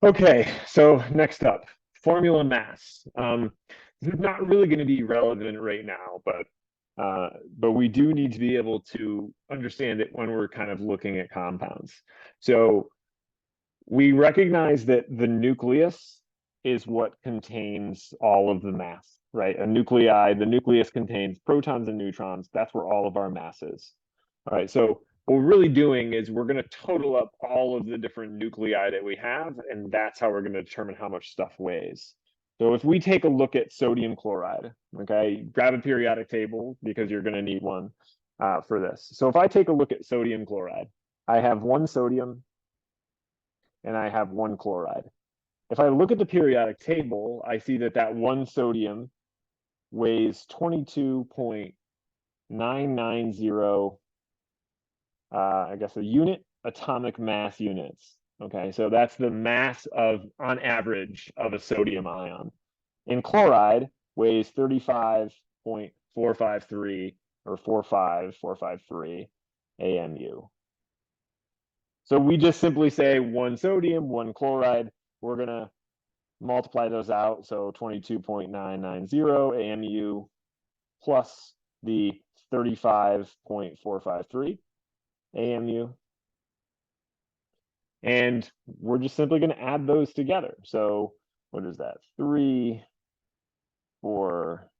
Okay, so next up, formula mass. This is not really going to be relevant right now, but we do need to be able to understand it when we're kind of looking at compounds. So we recognize that the nucleus is what contains all of the mass, right? A nuclei, the nucleus contains protons and neutrons. That's where all of our mass is. All right, so what we're really doing is we're going to total up all of the different nuclei that we have, and that's how we're going to determine how much stuff weighs. So if we take a look at sodium chloride, okay, grab a periodic table because you're going to need one for this. So if I take a look at sodium chloride, I have one sodium, and I have one chloride. If I look at the periodic table, I see that that one sodium weighs 22.990, I guess, a unit atomic mass units. Okay, so that's the mass of, on average, of a sodium ion. And chloride weighs 35.453 or 45453 AMU. So we just simply say one sodium, one chloride. We're going to multiply those out. So 22.990 AMU plus the 35.453 AMU. And we're just simply going to add those together. So what is that? 3, 4,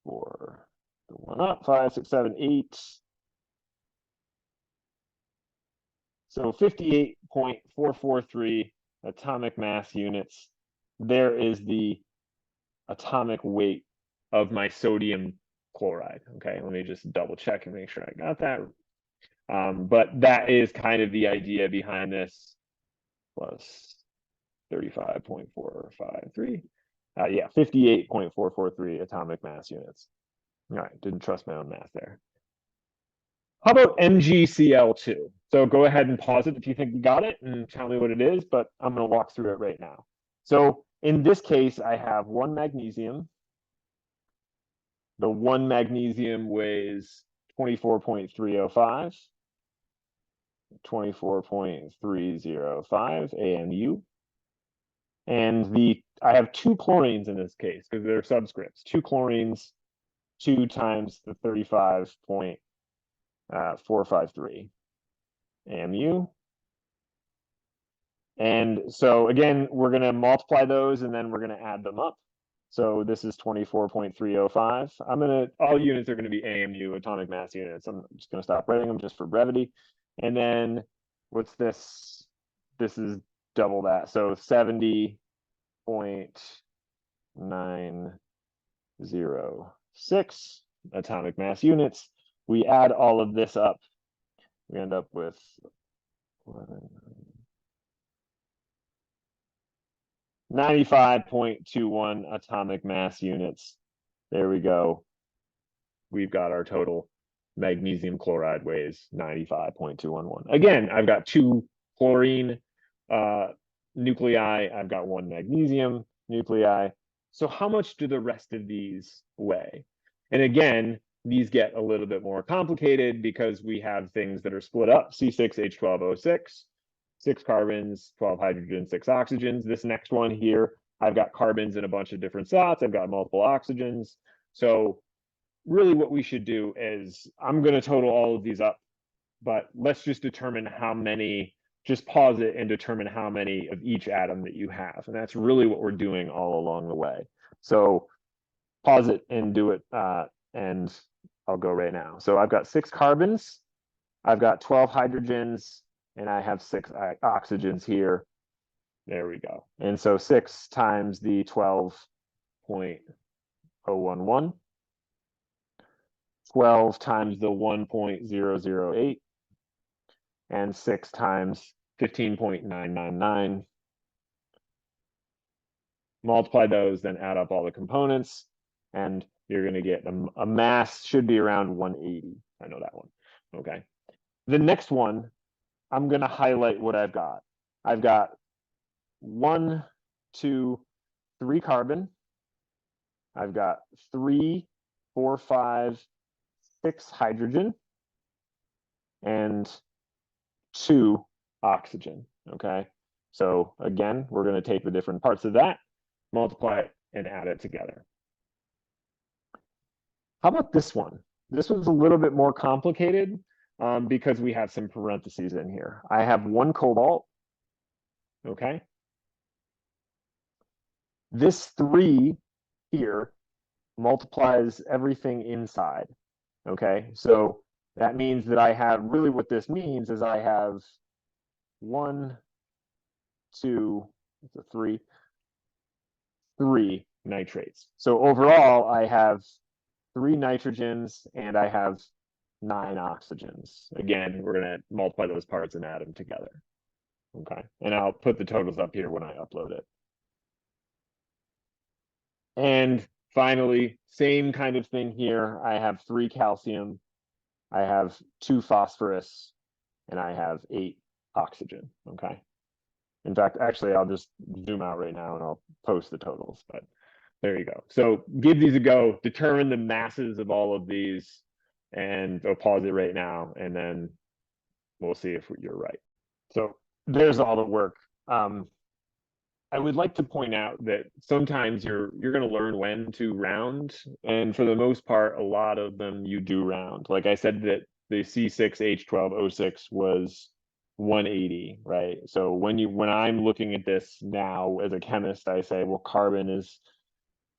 4, the one up, 5, 6, 7, 8. So 58.443 atomic mass units. There is the atomic weight of my sodium chloride. Okay, let me just double check and make sure I got that. But that is kind of the idea behind this, plus 35.453. Yeah, 58.443 atomic mass units. All right, didn't trust my own math there. How about MgCl2? So go ahead and pause it if you think you got it and tell me what it is, but I'm going to walk through it right now. So in this case, I have one magnesium. The one magnesium weighs 24.305, 24.305 AMU. And I have two chlorines in this case because they're subscripts. Two chlorines, 2 times the 35.453 AMU. And so again, we're going to multiply those and then we're going to add them up. So this is 24.305. All units are going to be AMU, atomic mass units. I'm just going to stop writing them just for brevity. And then what's this? This is double that. So 70.906 atomic mass units. We add all of this up. We end up with 95.21 atomic mass units. There we go. We've got our total magnesium chloride weighs 95.211. Again, I've got two chlorine nuclei. I've got one magnesium nuclei. So how much do the rest of these weigh? And again, these get a little bit more complicated because we have things that are split up, C6H12O6, 6 carbons, 12 hydrogens, 6 oxygens. This next one here, I've got carbons in a bunch of different slots. I've got multiple oxygens. So really what we should do is I'm going to total all of these up, but let's just determine how many, just pause it and determine how many of each atom that you have. And that's really what we're doing all along the way. So pause it and do it, and I'll go right now. So I've got 6 carbons, I've got 12 hydrogens, and I have 6 oxygens here. There we go. And so 6 times the 12.011, 12 times the 1.008, and 6 times 15.999. Multiply those, then add up all the components, and you're going to get a mass should be around 180. I know that one. Okay. The next one, I'm going to highlight what I've got. I've got 1, 2, 3 carbon. I've got 3, 4, 5, 6 hydrogen, and 2 oxygen. Okay. So again, we're going to take the different parts of that, multiply it, and add it together. How about this one? This one's a little bit more complicated because we have some parentheses in here. I have 1 cobalt, okay? This 3 here multiplies everything inside, okay? So that means that I have, really what this means is I have 1, 2, it's a 3 nitrates. So overall, I have 3 nitrogens and I have 9 oxygens. Again, we're going to multiply those parts and add them together. Okay, and I'll put the totals up here when I upload it. And finally, same kind of thing here. I have 3 calcium, I have 2 phosphorus, and I have 8 oxygen. Okay. In fact, actually, I'll just zoom out right now and I'll post the totals, but there you go. So give these a go, determine the masses of all of these, and I'll pause it right now, and then we'll see if you're right. So there's all the work. I would like to point out that sometimes you're going to learn when to round, and for the most part, a lot of them you do round. Like I said, that the C6H12O6 was 180, right? So when I'm looking at this now as a chemist, I say, well, carbon is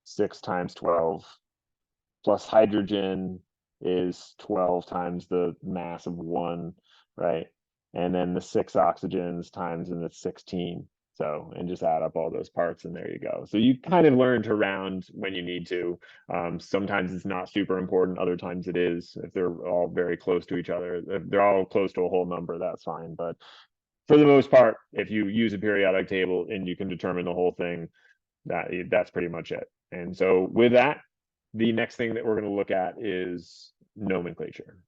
6 times 12 plus hydrogen is 12 times the mass of 1, right? And then the 6 oxygens times, and it's 16. So, and just add up all those parts, and there you go. So you kind of learn to round when you need to. Sometimes it's not super important, other times it is. If they're all very close to each other, if they're all close to a whole number, that's fine. But for the most part, if you use a periodic table and you can determine the whole thing, that's pretty much it. And so with that, the next thing that we're going to look at is nomenclature.